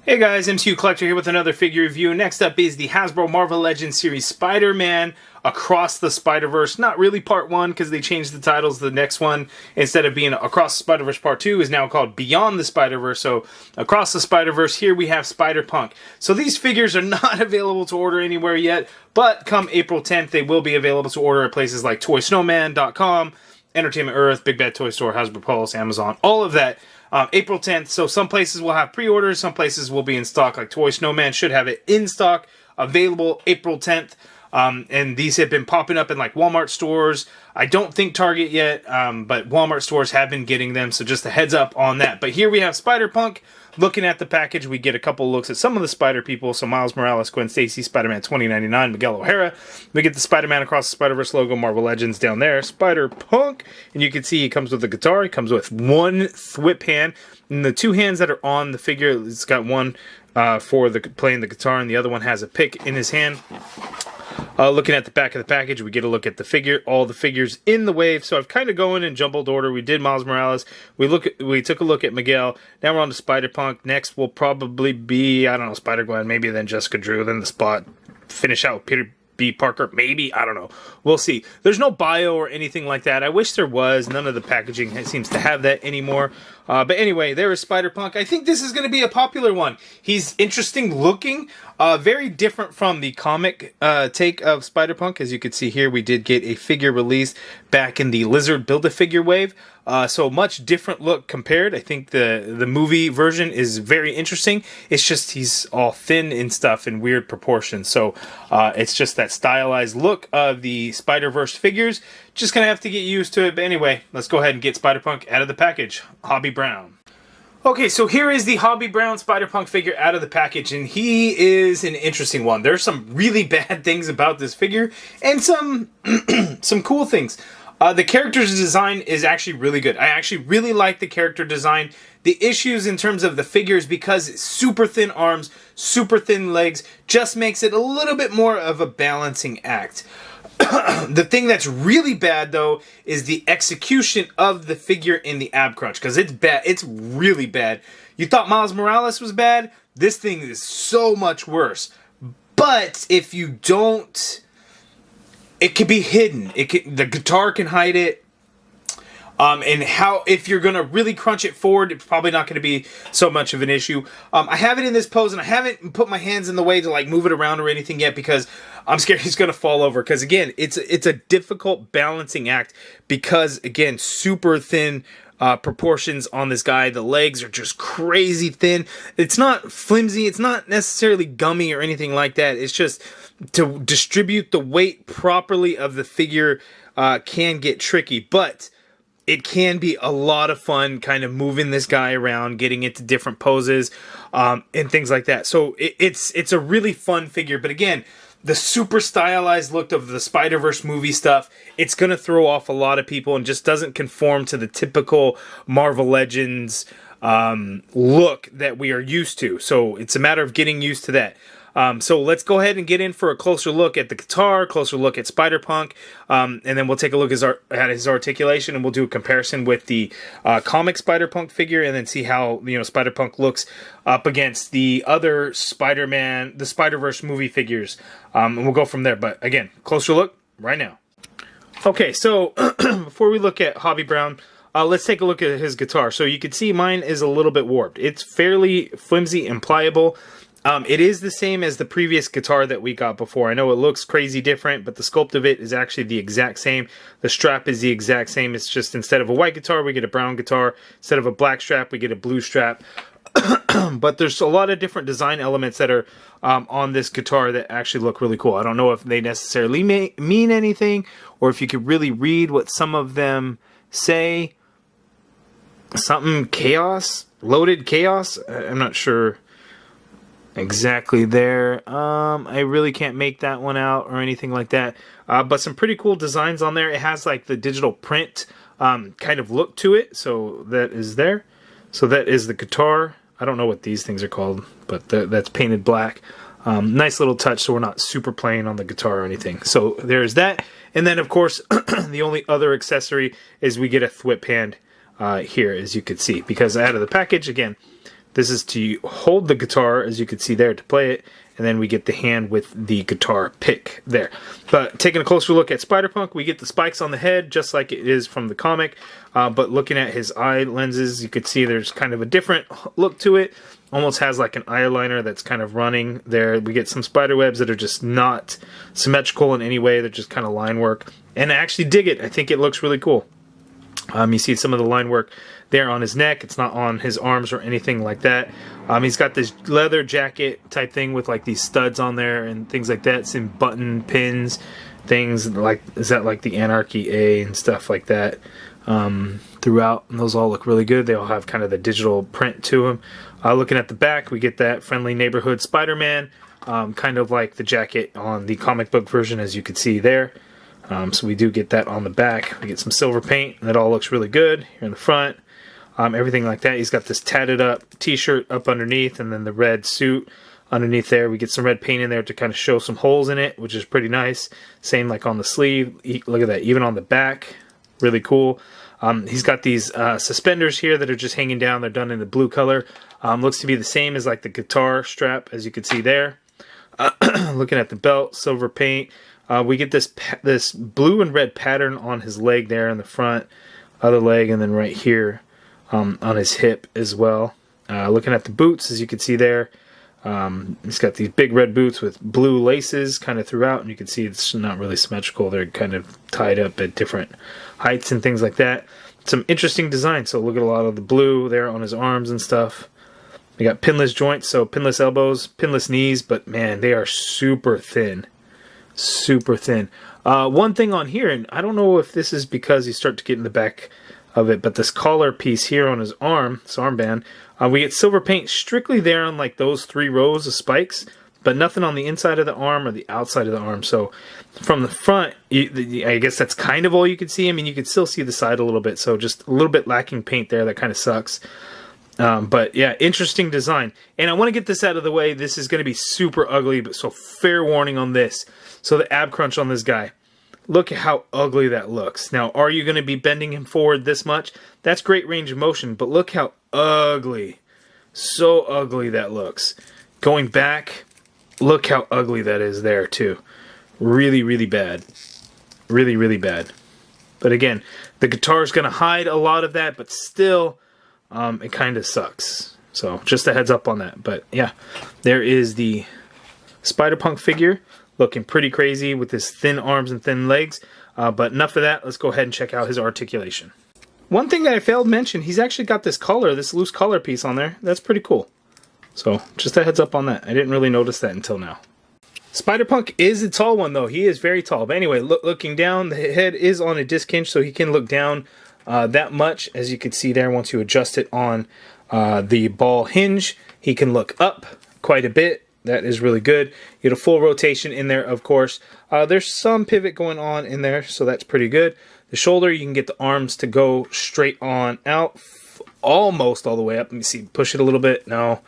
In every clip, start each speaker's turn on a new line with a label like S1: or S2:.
S1: Hey guys, MCU Collector here with another figure review. Next up is the Hasbro Marvel Legends series Spider-Man Across the Spider-Verse. Not really part 1 because they changed the titles. The next one, instead of being Across the Spider-Verse part 2, is now called Beyond the Spider-Verse. So Across the Spider-Verse, here we have Spider-Punk. So these figures are not available to order anywhere yet, but come April 10th, they will be available to order at places like ToySnowman.com, Entertainment Earth, Big Bad Toy Store, Hasbro Pulse, Amazon, all of that. April 10th, so some places will have pre-orders, some places will be in stock, like Toy Snowman should have it in stock, available April 10th, and these have been popping up in like Walmart stores. I don't think Target yet, but Walmart stores have been getting them, so just a heads up on that. But here we have Spider-Punk. Looking at the package, we get a couple looks at some of the Spider people. So Miles Morales, Gwen Stacy, Spider-Man 2099, Miguel O'Hara. We get the Spider-Man Across the Spider-Verse logo, Marvel Legends down there. Spider-Punk, and you can see he comes with a guitar. He comes with one whip hand. And the two hands that are on the figure, it's got one for playing the guitar, and the other one has a pick in his hand. Looking at the back of the package, we get a look at the figure, all the figures in the wave. So I've kind of going in jumbled order. We did Miles Morales. We took a look at Miguel. Now we're on to Spider-Punk. Next will probably be, I don't know, Spider-Gwen, maybe then Jessica Drew, then the Spot. Finish out with Peter B. Parker, maybe, I don't know. We'll see. There's no bio or anything like that. I wish there was. None of the packaging seems to have that anymore. But anyway, there is Spider-Punk. I think this is going to be a popular one. He's interesting looking, very different from the comic take of Spider-Punk. As you can see here, we did get a figure released back in the Lizard Build-A-Figure wave. So much different look compared. I think the movie version is very interesting. It's just he's all thin and stuff in weird proportions. So it's just that stylized look of the Spider-Verse figures. Just going to have to get used to it. But anyway, let's go ahead and get Spider-Punk out of the package. Hobie Brown. Okay, so here is the Hobie Brown Spider-Punk figure out of the package, and he is an interesting one. There's some really bad things about this figure, and some some cool things. The character's design is actually really good. I actually really like the character design. The issues in terms of the figures, because it's super thin arms, super thin legs, just makes it a little bit more of a balancing act. The thing that's really bad, though, is the execution of the figure in the ab crunch, because it's bad. It's really bad. You thought Miles Morales was bad? This thing is so much worse. But if you don't... It can be hidden. The guitar can hide it. And if you're going to really crunch it forward, it's probably not going to be so much of an issue. I have it in this pose, and I haven't put my hands in the way to like move it around or anything yet because I'm scared he's going to fall over. Because again, it's a difficult balancing act because, again, super thin proportions on this guy. The legs are just crazy thin. It's not flimsy. It's not necessarily gummy or anything like that. It's just to distribute the weight properly of the figure can get tricky, but it can be a lot of fun kind of moving this guy around, getting into different poses, and things like that. So it's a really fun figure. But again, the super stylized look of the Spider-Verse movie stuff, it's going to throw off a lot of people and just doesn't conform to the typical Marvel Legends look that we are used to. So it's a matter of getting used to that. So let's go ahead and get in for a closer look at the guitar, closer look at Spider-Punk, and then we'll take a look at his articulation, and we'll do a comparison with the comic Spider-Punk figure, and then see how Spider-Punk looks up against the other Spider-Man, the Spider-Verse movie figures, and we'll go from there. But again, closer look right now. Okay, so before we look at Hobie Brown, let's take a look at his guitar. So you can see mine is a little bit warped. It's fairly flimsy and pliable. It is the same as the previous guitar that we got before. I know it looks crazy different, but the sculpt of it is actually the exact same. The strap is the exact same. It's just instead of a white guitar, we get a brown guitar. Instead of a black strap, we get a blue strap. But there's a lot of different design elements that are on this guitar that actually look really cool. I don't know if they necessarily mean anything, or if you could really read what some of them say. Something chaos? Loaded chaos? I'm not sure exactly there. I really can't make that one out or anything like that. But some pretty cool designs on there. It has like the digital print kind of look to it. So that is there. So that is the guitar. I don't know what these things are called, but that's painted black. Nice little touch, so we're not super plain on the guitar or anything. So there's that. And then, of course, the only other accessory is we get a whip hand here, as you can see. Because out of the package, again, This is to hold the guitar, as you can see there, to play it. And then we get the hand with the guitar pick there. But taking a closer look at Spider-Punk, we get the spikes on the head, just like it is from the comic. But looking at his eye lenses, you can see there's kind of a different look to it. Almost has like an eyeliner that's kind of running there. We get some spider webs that are just not symmetrical in any way. They're just kind of line work. And I actually dig it. I think it looks really cool. You see some of the line work there on his neck. It's not on his arms or anything like that. He's got this leather jacket type thing with like these studs on there and things like that. Some button pins, things like, is that like the Anarchy A and stuff like that throughout. And those all look really good. They all have kind of the digital print to them. Looking at the back, we get that friendly neighborhood Spider-Man, kind of like the jacket on the comic book version, as you can see there. So we do get that on the back. We get some silver paint, and it all looks really good here in the front. Everything like that. He's got this tatted up t-shirt up underneath, and then the red suit underneath there. We get some red paint in there to kind of show some holes in it, which is pretty nice. Same like on the sleeve. Look at that, even on the back. Really cool. He's got these suspenders here that are just hanging down. They're done in the blue color. Looks to be the same as like the guitar strap, as you can see there. Looking at the belt, silver paint. We get this blue and red pattern on his leg there in the front, other leg, and then right here on his hip as well. Looking at the boots, as you can see there, he's got these big red boots with blue laces kind of throughout, and you can see it's not really symmetrical. They're kind of tied up at different heights and things like that. Some interesting design. So look at a lot of the blue there on his arms and stuff. We got pinless joints, so pinless elbows, pinless knees, but man, they are super thin. Super thin. One thing on here, and I don't know if this is because you start to get in the back of it, but this collar piece here on his arm, this armband, we get silver paint strictly there on like those 3 rows of spikes, but nothing on the inside of the arm or the outside of the arm. So from the front, I guess that's kind of all you can see. I mean, you can still see the side a little bit, so just a little bit lacking paint there. That kind of sucks. But yeah, interesting design. And I want to get this out of the way. This is going to be super ugly, but so fair warning on this. So the ab crunch on this guy. Look at how ugly that looks. Now, are you going to be bending him forward this much? That's great range of motion, but look how ugly. So ugly that looks. Going back, look how ugly that is there too. Really, really bad. Really, really bad. But again, the guitar is going to hide a lot of that, but still, it kind of sucks. So just a heads up on that. But yeah, there is the Spider-Punk figure. Looking pretty crazy with his thin arms and thin legs. But enough of that. Let's go ahead and check out his articulation. One thing that I failed to mention, he's actually got this collar, this loose collar piece on there. That's pretty cool. So just a heads up on that. I didn't really notice that until now. Spider-Punk is a tall one though. He is very tall. But anyway, looking down, the head is on a disc hinge, so he can look down that much. As you can see there, once you adjust it on the ball hinge, he can look up quite a bit. That is really good. You get a full rotation in there, of course. There's some pivot going on in there, so that's pretty good. The shoulder, you can get the arms to go straight on out, almost all the way up. Let me see, push it a little bit. No,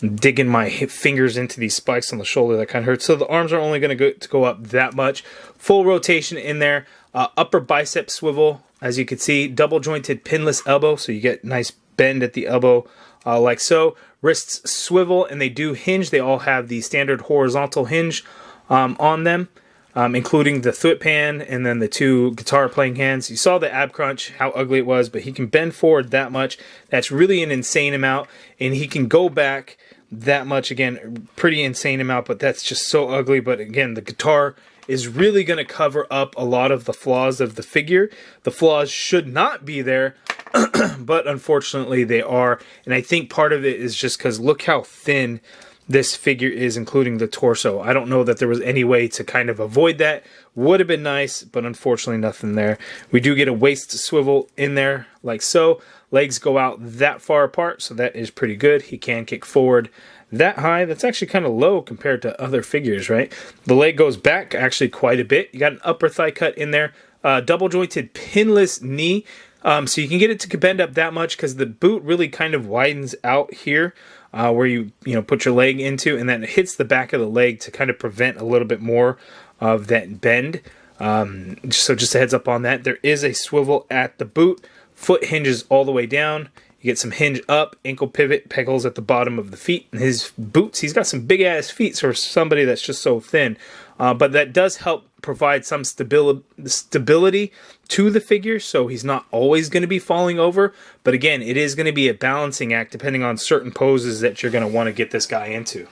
S1: I'm digging my fingers into these spikes on the shoulder. That kind of hurts. So the arms are only going to go up that much. Full rotation in there. Upper bicep swivel, as you can see. Double jointed pinless elbow, so you get nice bend at the elbow, like so. Wrists swivel, and they do hinge. They all have the standard horizontal hinge on them, including the thwip pan and then the 2 guitar playing hands. You saw the ab crunch, how ugly it was, but he can bend forward that much. That's really an insane amount, and he can go back that much again. Pretty insane amount, but that's just so ugly. But again, the guitar is really going to cover up a lot of the flaws of the figure. The flaws should not be there, but unfortunately they are. And I think part of it is just because look how thin this figure is, including the torso. I don't know that there was any way to kind of avoid that. Would have been nice, but unfortunately nothing there. We do get a waist swivel in there, like so. Legs go out that far apart, so that is pretty good. He can kick forward that high. That's actually kind of low compared to other figures, right? The leg goes back actually quite a bit. You got an upper thigh cut in there. Double jointed pinless knee. So you can get it to bend up that much because the boot really kind of widens out here where you put your leg into, and then it hits the back of the leg to kind of prevent a little bit more of that bend. So just a heads up on that. There is a swivel at the boot. Foot hinges all the way down. You get some hinge up, ankle pivot, peg holes at the bottom of the feet. And his boots, he's got some big ass feet for somebody that's just so thin. But that does help provide some stability to the figure, so he's not always going to be falling over. But again, it is going to be a balancing act depending on certain poses that you're going to want to get this guy into.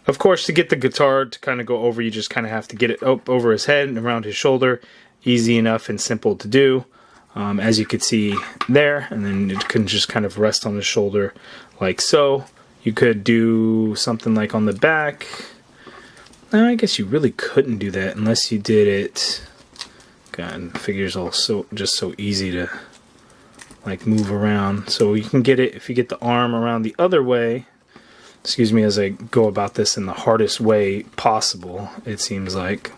S1: Of course, to get the guitar to kind of go over, you just kind of have to get it up over his head and around his shoulder. Easy enough and simple to do, as you can see there. And then it can just kind of rest on his shoulder like so. You could do something like on the back. I guess you really couldn't do that unless you did it. God, the figure's all just so easy to like move around. So you can get it if you get the arm around the other way. Excuse me as I go about this in the hardest way possible. It seems like,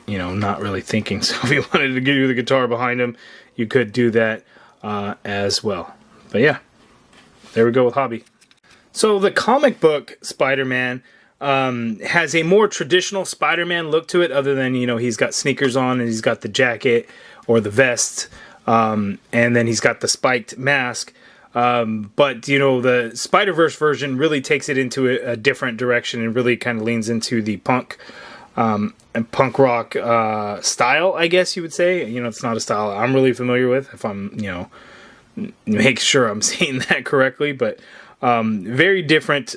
S1: you know, not really thinking. So if you wanted to give you the guitar behind him, you could do that as well. But yeah, there we go with Hobie. So the comic book Spider-Man has a more traditional Spider-Man look to it, other than, you know, he's got sneakers on and he's got the jacket or the vest, and then he's got the spiked mask. But, you know, the Spider-Verse version really takes it into a different direction and really kind of leans into the punk and punk rock style, I guess you would say. You know, it's not a style I'm really familiar with, if I'm, you know, make sure I'm saying that correctly, but very different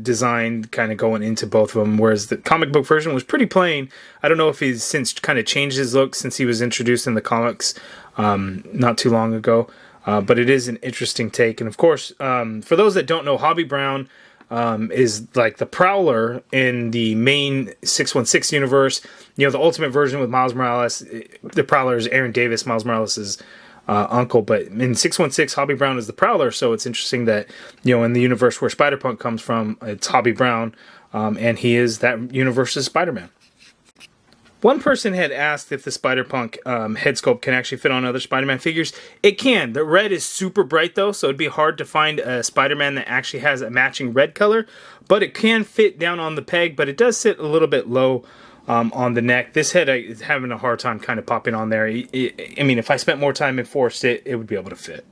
S1: design kind of going into both of them, whereas the comic book version was pretty plain. I don't know if he's since kind of changed his look since he was introduced in the comics not too long ago, but it is an interesting take. And of course, for those that don't know, Hobie Brown is like the Prowler in the main 616 universe. You know, the Ultimate version with Miles Morales, the Prowler is Aaron Davis, Miles Morales' uncle, but in 616, Hobie Brown is the Prowler, so it's interesting that, you know, in the universe where Spider-Punk comes from, it's Hobie Brown, and he is that universe's Spider-Man. One person had asked if the Spider-Punk head sculpt can actually fit on other Spider-Man figures. It can. The red is super bright, though, so it'd be hard to find a Spider-Man that actually has a matching red color, but it can fit down on the peg, but it does sit a little bit low on the neck. This head is having a hard time kind of popping on there. I mean, if I spent more time and forced it, it would be able to fit.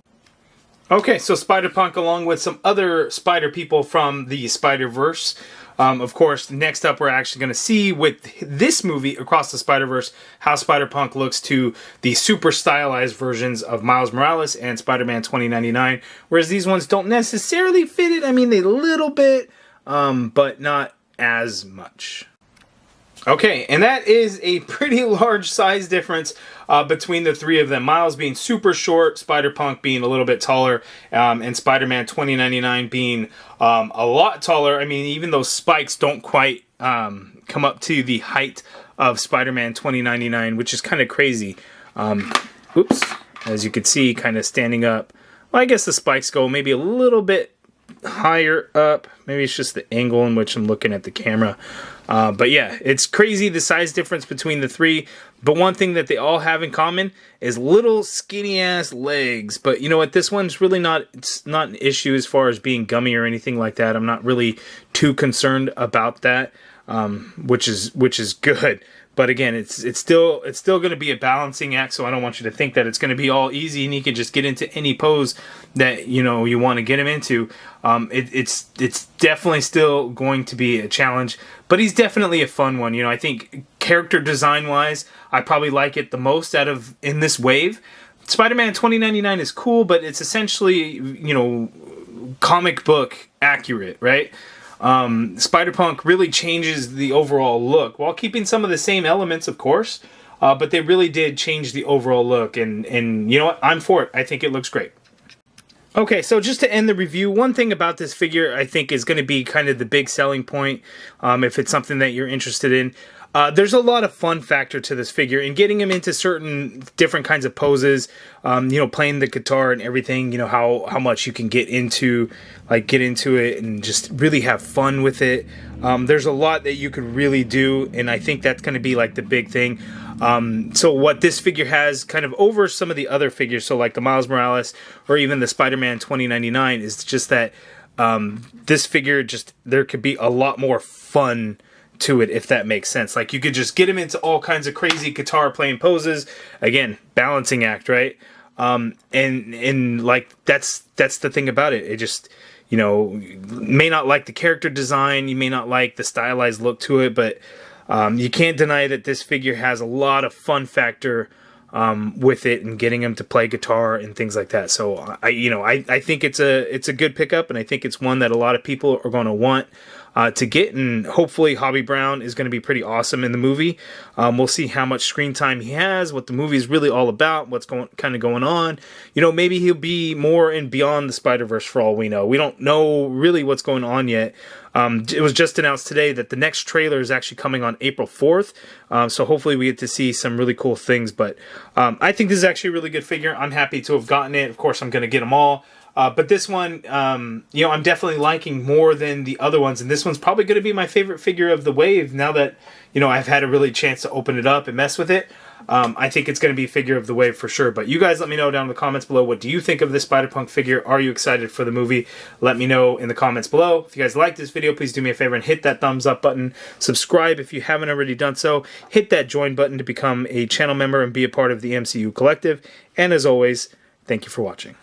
S1: Okay, so Spider-Punk along with some other Spider people from the Spider-Verse. Of course, next up we're actually going to see with this movie, Across the Spider-Verse, how Spider-Punk looks to the super stylized versions of Miles Morales and Spider-Man 2099, whereas these ones don't necessarily fit it. I mean, they a little bit, but not as much. Okay, and that is a pretty large size difference between the three of them. Miles being super short, Spider-Punk being a little bit taller, and Spider-Man 2099 being a lot taller. I mean, even those spikes don't quite come up to the height of Spider-Man 2099, which is kind of crazy. Oops, as you can see, kind of standing up. Well, I guess the spikes go maybe a little bit higher up. Maybe it's just the angle in which I'm looking at the camera. But yeah, it's crazy the size difference between the three. But one thing that they all have in common is little skinny ass legs. But you know what? This one's really it's not an issue as far as being gummy or anything like that. I'm not really too concerned about that, which is good. But again, it's still going to be a balancing act, so I don't want you to think that it's going to be all easy and you can just get into any pose that you want to get him into. It's definitely still going to be a challenge, but he's definitely a fun one. I think character design wise, I probably like it the most out of in this wave. Spider-Man 2099 is cool, but it's essentially comic book accurate, right? Spider-Punk really changes the overall look while keeping some of the same elements, of course, but they really did change the overall look, and you know what? I'm for it. I think it looks great. Okay, so just to end the review, one thing about this figure I think is going to be kind of the big selling point, if it's something that you're interested in. There's a lot of fun factor to this figure, and getting him into certain different kinds of poses, playing the guitar and everything, how much you can get into it and just really have fun with it. There's a lot that you could really do, and I think that's going to be like the big thing. So what this figure has kind of over some of the other figures, so like the Miles Morales or even the Spider-Man 2099, is just that this figure there could be a lot more fun to it, if that makes sense. Like, you could just get him into all kinds of crazy guitar playing poses. Again, balancing act, right? And like that's the thing about it. It just, you know, may not like the character design, you may not like the stylized look to it, but you can't deny that this figure has a lot of fun factor with it, and getting him to play guitar and things like that. So I think it's a good pickup, and I think it's one that a lot of people are going to want to get, and hopefully Hobie Brown is going to be pretty awesome in the movie. We'll see how much screen time he has, what the movie is really all about, what's kind of going on. You know, maybe he'll be more in Beyond the Spider-Verse for all we know. We don't know really what's going on yet. It was just announced today that the next trailer is actually coming on April 4th. So hopefully we get to see some really cool things. But I think this is actually a really good figure. I'm happy to have gotten it. Of course, I'm going to get them all. But this one, you know, I'm definitely liking more than the other ones. And this one's probably going to be my favorite figure of the wave now that, you know, I've had a really chance to open it up and mess with it. I think it's going to be figure of the wave for sure. But you guys let me know down in the comments below. What do you think of this Spider-Punk figure? Are you excited for the movie? Let me know in the comments below. If you guys like this video, please do me a favor and hit that thumbs up button. Subscribe if you haven't already done so. Hit that join button to become a channel member and be a part of the MCU Collective. And as always, thank you for watching.